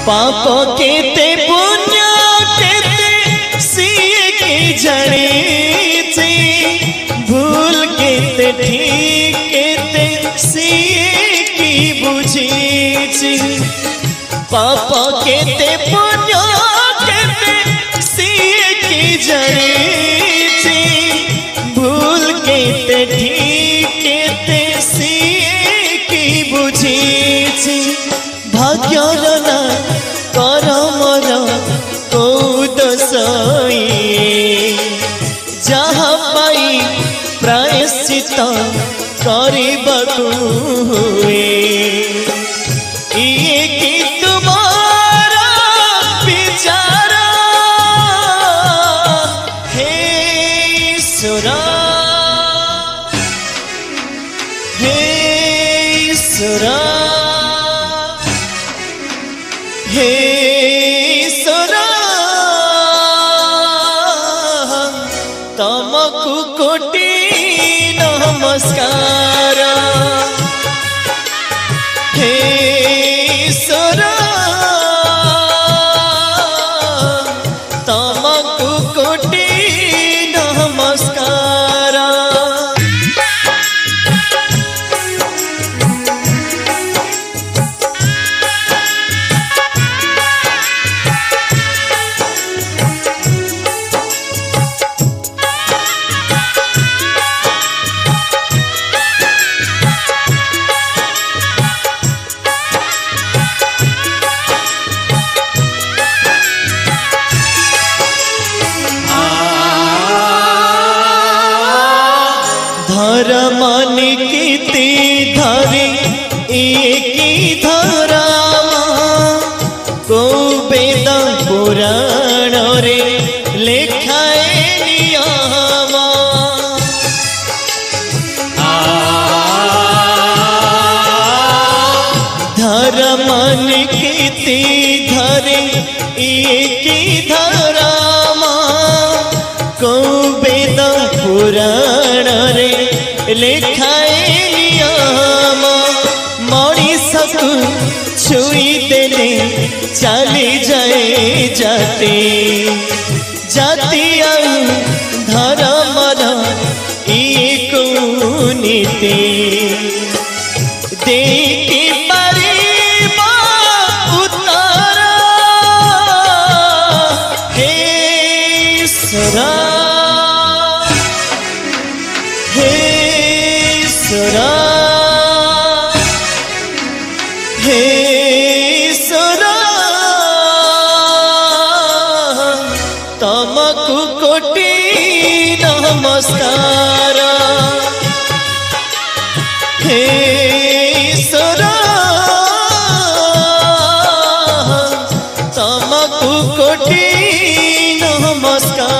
पाप केते पुण्य केते सिए के जाने भूल केते ठीक केते सिए की बुझी पाप केते पुण्य केते सिए की जाने भूल केते ठीक केते सिए की बुझी भाग्यर ना करमर कौदसई जहाँ पाई प्रायश्चित करबकु हुए ये कि तुम्हारा विचार हे ईश्वर हे ईश्वर हे ईश्वर तमकु कोटि नमस्कार हे ईश्वर तमकु कोटि नमस्कार धर्म निकिति धरी एक धरामा को वेद पुराण रे लेखाए नियम धर्म निकिति धरी एक धरामा को वेद पुराण रे लेखाए नियम मनीषकु छुई देले चली जाए जाते जाति धर्मर एक नीति देखि परिबा उत्तर हे ईश्वर हे ईश्वर हे ईश्वर तमकु कोटि नमस्कार हे ईश्वर तमकु कोटि नमस्कार।